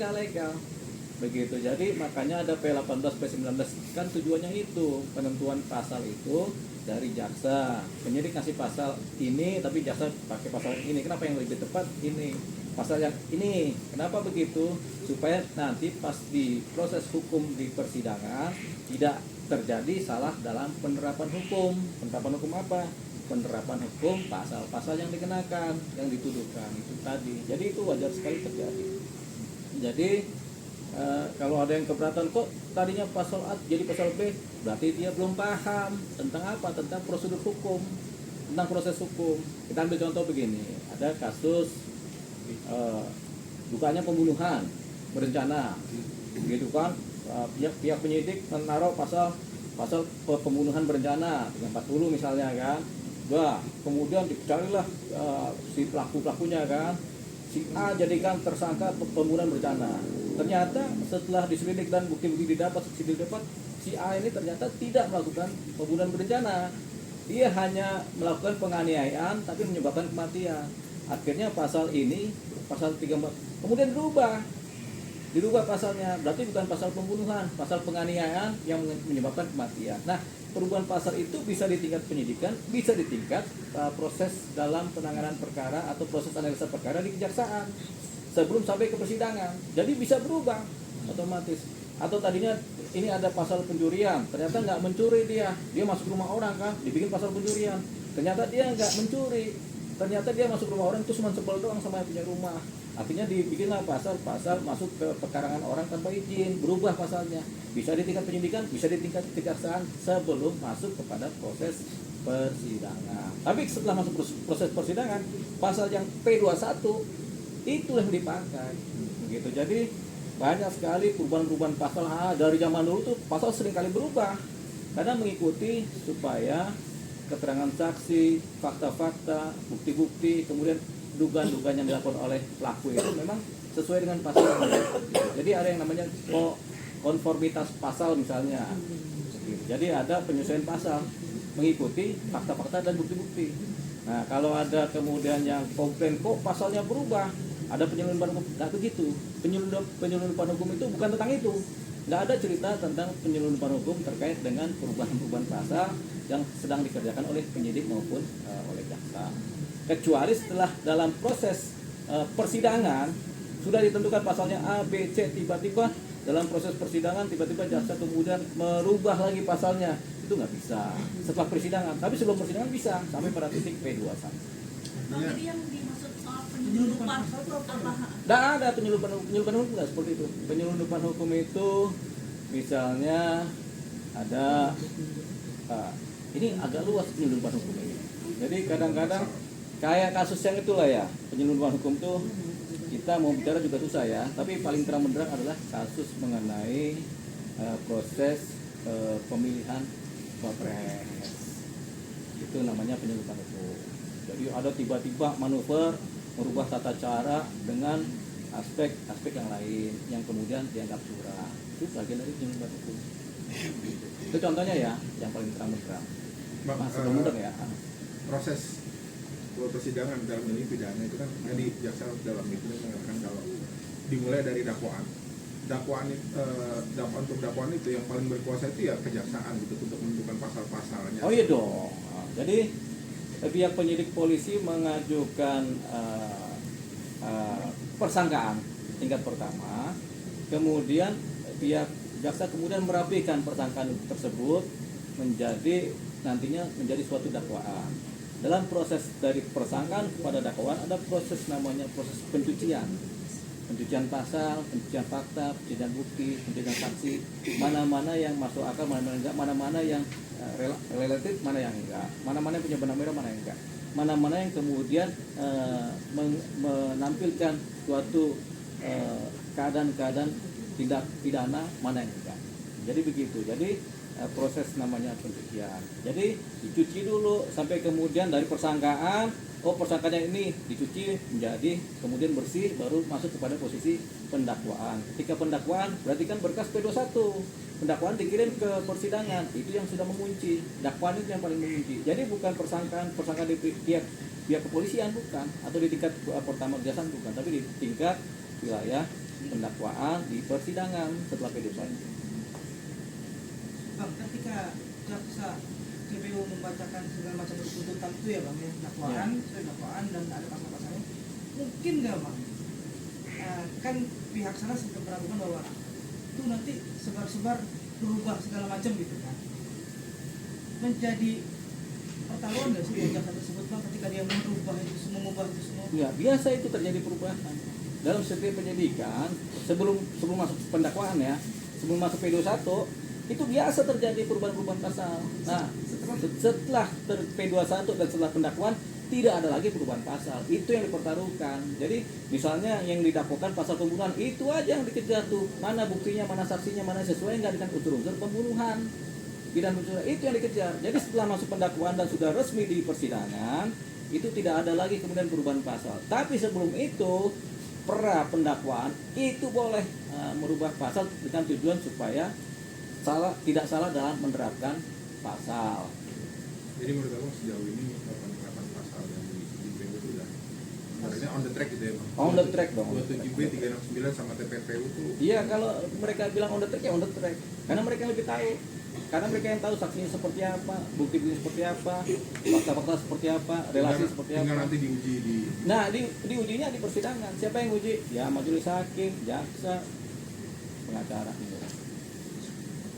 nggak legal. Begitu. Jadi makanya ada P18, P19 kan tujuannya itu, penentuan pasal itu dari jaksa. Penyidik kasih pasal ini tapi jaksa pakai pasal ini. Kenapa yang lebih tepat ini? Pasal yang ini. Kenapa begitu? Supaya nanti pas di proses hukum di persidangan tidak terjadi salah dalam penerapan hukum. Penerapan hukum apa? Penerapan hukum pasal-pasal yang dikenakan, yang dituduhkan itu tadi. Jadi itu wajar sekali terjadi. Jadi kalau ada yang keberatan kok tadinya pasal A jadi pasal B, berarti dia belum paham tentang apa, tentang prosedur hukum, tentang proses hukum. Kita ambil contoh begini, ada kasus dugaannya pembunuhan berencana, gitu kan? Pihak penyidik menaruh pasal pembunuhan berencana 340 misalnya kan. Kemudian dicarilah si pelakunya kan. Si A jadikan tersangka pembunuhan berencana. Ternyata setelah diselidik dan bukti-bukti didapat, si A ini ternyata tidak melakukan pembunuhan berencana. Dia hanya melakukan penganiayaan tapi menyebabkan kematian. Akhirnya pasal ini, pasal 34 kemudian dirubah pasalnya. Berarti bukan pasal pembunuhan, pasal penganiayaan yang menyebabkan kematian. Nah, perubahan pasal itu bisa di tingkat penyidikan, bisa di tingkat proses dalam penanganan perkara atau proses analisa perkara di kejaksaan sebelum sampai ke persidangan. Jadi bisa berubah otomatis. Atau tadinya ini ada pasal pencurian, ternyata nggak mencuri dia masuk rumah orang kan, dibikin pasal pencurian. Ternyata dia nggak mencuri, ternyata dia masuk rumah orang itu cuma sebel doang sama yang punya rumah. Artinya dibikinlah pasal masuk ke pekarangan orang tanpa izin, berubah pasalnya. Bisa di tingkat penyidikan, bisa di tingkat kejaksaan sebelum masuk kepada proses persidangan. Tapi setelah masuk proses persidangan, pasal yang P21 itu yang dipakai. Begitu. Jadi banyak sekali perubahan pasal. Dari zaman dulu tuh pasal sering kali berubah karena mengikuti supaya keterangan saksi, fakta-fakta, bukti-bukti, kemudian dugaan-dugaan yang dilakukan oleh pelaku itu memang sesuai dengan pasal. Jadi ada yang namanya konformitas pasal misalnya. Jadi ada penyesuaian pasal mengikuti fakta-fakta dan bukti-bukti. Nah, kalau ada kemudian yang komplain kok pasalnya berubah, ada penyelundupan hukum, nggak begitu. Penyelundupan hukum itu bukan tentang itu. Nggak ada cerita tentang penyelundupan hukum terkait dengan perubahan-perubahan pasal yang sedang dikerjakan oleh penyidik maupun oleh jaksa. Kecuali setelah dalam proses persidangan sudah ditentukan pasalnya A, B, C, tiba-tiba dalam proses persidangan tiba-tiba jaksa kemudian merubah lagi pasalnya, itu nggak bisa setelah persidangan. Tapi sebelum persidangan bisa sampai pada titik P21. Tadi yang dimaksud soal penyelundupan apa? Tidak ada penyelundupan hukum nggak seperti itu. Penyelundupan hukum itu misalnya ada ini agak luas penyelundupan hukum ini. Jadi kadang-kadang kayak kasus yang itulah ya, penyelundupan hukum tuh kita mau bicara juga susah ya. Tapi paling terang benderang adalah kasus mengenai proses pemilihan wapres. Itu namanya penyelundupan hukum. Jadi ada tiba-tiba manuver merubah tata cara dengan aspek yang lain yang kemudian dianggap curang. Itu bagian dari penyelundupan hukum. Itu contohnya ya, yang paling terang-benderang. Masih mudah ya. Proses persidangan dalam ini pidana itu kan tadi jaksa dalam itu mengatakan kalau dimulai dari dakwaan untuk dakwaan itu yang paling berkuasa itu ya kejaksaan gitu untuk menentukan pasal-pasalnya. Oh iya dong. Jadi pihak penyidik polisi mengajukan persangkaan tingkat pertama, kemudian pihak jaksa kemudian merapikan persangkaan tersebut nantinya menjadi suatu dakwaan. Dalam proses dari persangkaan kepada dakwaan ada proses namanya proses pencucian pasal, pencucian fakta, pencucian bukti, pencucian saksi, mana-mana yang masuk akal, mana-mana enggak, mana-mana yang relatif, mana yang enggak, mana-mana yang punya benang merah, mana yang enggak, mana-mana yang kemudian menampilkan suatu keadaan-keadaan tindak pidana, mana yang enggak. Jadi begitu. Jadi proses namanya pencucian. Jadi dicuci dulu sampai kemudian dari persangkaan, persangkanya ini dicuci menjadi kemudian bersih, baru masuk kepada posisi pendakwaan. Ketika pendakwaan berarti kan berkas P21. Pendakwaan dikirim ke persidangan, itu yang sudah mengunci. Dakwaan itu yang paling mengunci. Jadi bukan persangkaan di pihak kepolisian bukan, atau di tingkat pertama kejaksaan bukan, tapi di tingkat wilayah pendakwaan di persidangan setelah P21. Bang, ketika jaksa JPU membacakan segala macam tuntutan itu ya bang ya, dakwaan dan ada pasal-pasalnya, mungkin nggak bang? Kan pihak sana sempat meragukan bahwa itu nanti sebar-sebar berubah segala macam gitu kan, menjadi pertaruhan nggak sih buat jaksa tersebut bang ketika dia mengubah itu semua? Ya biasa itu terjadi perubahan dalam setiap penyidikan sebelum masuk pendakwaan ya, sebelum masuk P21 itu biasa terjadi perubahan-perubahan pasal. Nah setelah P21 dan setelah pendakwaan tidak ada lagi perubahan pasal, itu yang dipertaruhkan. Jadi misalnya yang didakwakan pasal pembunuhan itu aja yang dikejar tuh, mana buktinya, mana saksinya, mana sesuai nggak dengan unsur-unsur pembunuhan, pidana unsur itu yang dikejar. Jadi setelah masuk pendakwaan dan sudah resmi di persidangan itu tidak ada lagi kemudian perubahan pasal. Tapi sebelum itu pra pendakwaan itu boleh merubah pasal dengan tujuan supaya tidak salah dalam menerapkan pasal. Jadi menurut aku sejauh ini penerapan pasal yang di PU itu udah sebenarnya on the track gitu ya bang. On the track dong. 27B 369 sama TPPU tuh. Iya, kalau mereka bilang on the track ya on the track. Karena mereka yang lebih tahu. Karena mereka yang tahu saksinya seperti apa, bukti-bukti seperti apa, fakta-fakta seperti apa, relasi seperti apa. Tinggal nanti diuji di. Nah, diujinya di persidangan. Siapa yang uji? Ya majelis hakim, jaksa, pengacara.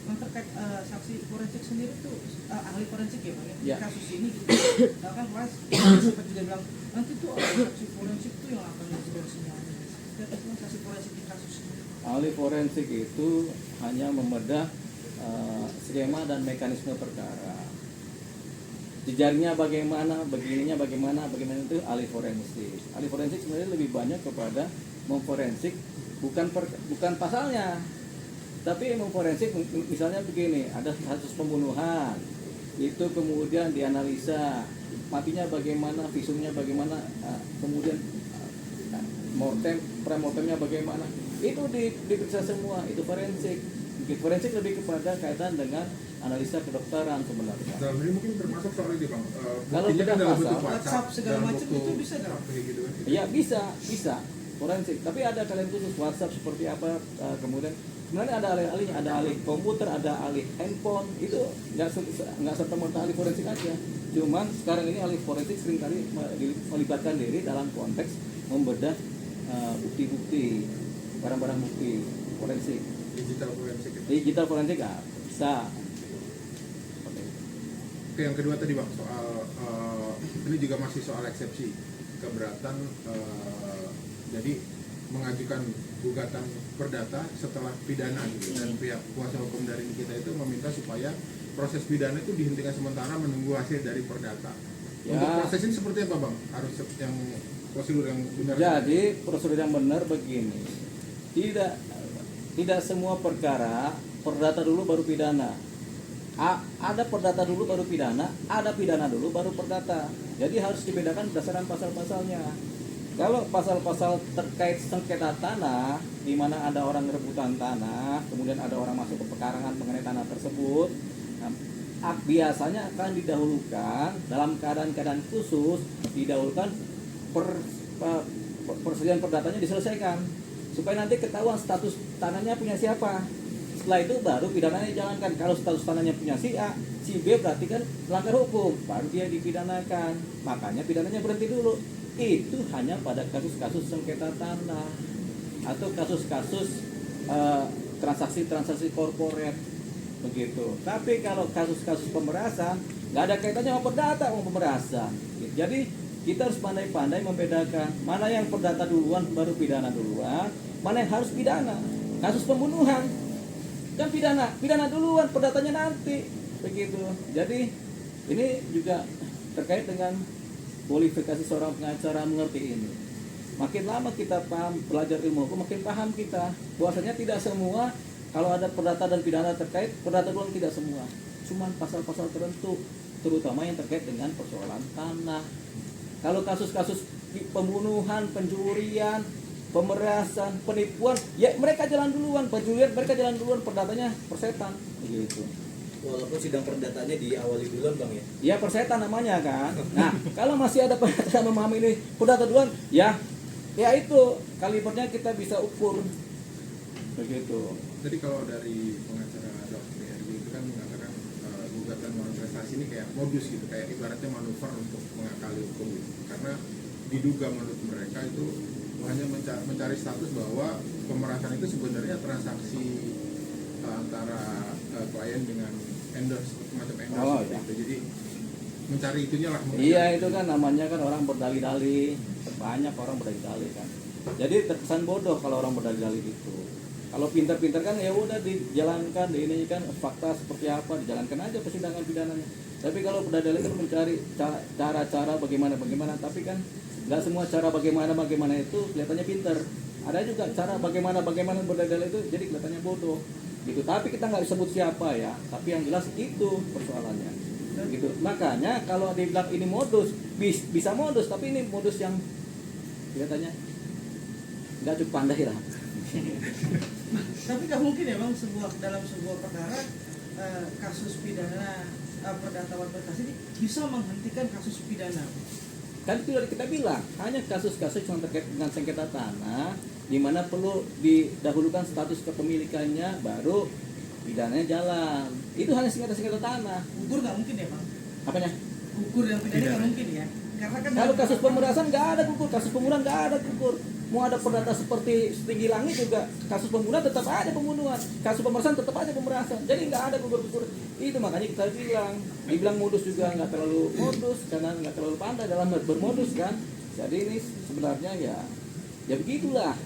Bang, terkait saksi forensik sendiri tuh ahli forensik ya bang ya, Ya. di kasus ini gitu. Nah kan Mas sempat juga bilang nanti tuh saksi forensik tuh yang akan menjadi sinyalnya. Saksi forensik di kasus ini. Ahli forensik itu hanya membedah skema dan mekanisme perkara. Jejarnya bagaimana, begininya bagaimana itu ahli forensik. Ahli forensik sebenarnya lebih banyak kepada memforensik bukan pasalnya, tapi memforensik misalnya begini, ada kasus pembunuhan, itu kemudian dianalisa matinya bagaimana, visumnya bagaimana, kemudian premortemnya bagaimana, itu diperiksa semua, itu forensik. Forensik lebih kepada kaitan dengan analisa kedokteran sebenarnya. Dalam ini mungkin termasuk soal ini bang. Kalau Buktinya beda dalam bentuk pasal, WhatsApp segala dalam macam bentuk itu bisa nggak? kayak gitu kan. Iya bisa forensik. Tapi ada kalian khusus WhatsApp seperti apa, kemudian sebenarnya ada ahli-ahlinya, ada ahli komputer, ada ahli handphone, itu nggak serta-merta ahli forensik aja. Cuman sekarang ini ahli forensik seringkali melibatkan diri dalam konteks membedah bukti-bukti, barang-barang bukti forensik. Digital forensik. Digital forensik bisa. Oke, yang kedua tadi bang soal ini juga masih soal eksepsi keberatan, jadi mengajukan gugatan perdata setelah pidana gitu, dan pihak kuasa hukum dari kita itu meminta supaya proses pidana itu dihentikan sementara menunggu hasil dari perdata. Ya. Untuk proses ini seperti apa bang? Harus yang prosedur yang benar. Jadi prosedur yang benar begini, tidak semua perkara perdata dulu baru pidana. Ada perdata dulu baru pidana, ada pidana dulu baru perdata. Jadi harus dibedakan berdasarkan pasal-pasalnya. Kalau pasal-pasal terkait sengketa tanah, di mana ada orang rebutan tanah, kemudian ada orang masuk ke pekarangan mengenai tanah tersebut, biasanya akan didahulukan dalam keadaan-keadaan khusus, didahulukan perselisihan perdatanya diselesaikan supaya nanti ketahuan status tanahnya punya siapa. Setelah itu baru pidananya dijalankan. Kalau status tanahnya punya si A, si B berarti kan melanggar hukum, baru dia dipidanakan. Makanya pidananya berhenti dulu. Itu hanya pada kasus-kasus sengketa tanah atau kasus-kasus transaksi-transaksi korporat begitu. Tapi kalau kasus-kasus pemerasan nggak ada kaitannya sama perdata sama pemerasan. Jadi kita harus pandai-pandai membedakan mana yang perdata duluan baru pidana duluan, mana yang harus pidana. Kasus pembunuhan kan pidana duluan, perdatanya nanti begitu. Jadi ini juga terkait dengan kualifikasi seorang pengacara mengerti ini. Makin lama kita paham, belajar ilmu hukum, makin paham kita bahwasanya tidak semua kalau ada perdata dan pidana terkait, perdata duluan tidak semua. Cuman pasal-pasal tertentu, terutama yang terkait dengan persoalan tanah. Kalau kasus-kasus pembunuhan, pencurian, pemerasan, penipuan, ya mereka jalan duluan, pencurian mereka jalan duluan, perdatanya persetan begitu. Walaupun sidang perdatanya diawali duluan bang ya? Ya persetan namanya kan. Nah kalau masih ada perdata memahami ini perdata duluan, ya itu kalibernya kita bisa ukur begitu. Jadi kalau dari pengacara Dr. Ergi itu kan mengatakan gugatan melawan prestasi ini kayak modus gitu, kayak ibaratnya manuver untuk mengakali hukum gitu. Karena diduga menurut mereka itu hanya mencari status bahwa pemerasan itu sebenarnya transaksi antara klien dengan endorse, semacam endorse Oh, gitu. iya. Jadi mencari itunya lah. Iya, itu kan namanya kan orang berdalih-dalih, banyak orang berdalih-dalih kan. Jadi terkesan bodoh kalau orang berdalih-dalih gitu. Kalau pintar-pintar kan ya udah dijalankan, ini kan fakta seperti apa dijalankan aja persidangan pidananya. Tapi kalau berdalih kan mencari cara-cara bagaimana, tapi kan nggak semua cara bagaimana itu kelihatannya pintar. Ada juga cara bagaimana berdalih itu jadi kelihatannya bodoh gitu. Tapi kita nggak disebut siapa ya, tapi yang jelas itu persoalannya gitu. Makanya kalau dibilang ini modus, bisa modus, tapi ini modus yang kelihatannya nggak cukup pandai lah. Tapi nggak mungkin ya bang, dalam sebuah perkara kasus pidana perdata melawan prestasi ini bisa menghentikan kasus pidana. Kan itu kita bilang hanya kasus-kasus yang terkait dengan sengketa tanah di mana perlu didahulukan status kepemilikannya baru pidananya jalan. Itu hanya sengketa tanah. Gugur nggak mungkin ya bang? Apanya? Gugur yang pidana nggak mungkin ya? Karena kan Kalau kasus pemerasan nggak ada gugur, kasus pembunuhan nggak ada gugur. Mau ada perdata seperti setinggi langit juga, kasus pembunuhan tetap ada pembunuhan, kasus pemerasan tetap ada pemerasan. Jadi nggak ada gugur. Itu makanya kita dibilang modus juga nggak terlalu modus karena nggak terlalu pandai dalam bermodus kan. Jadi ini sebenarnya ya begitulah.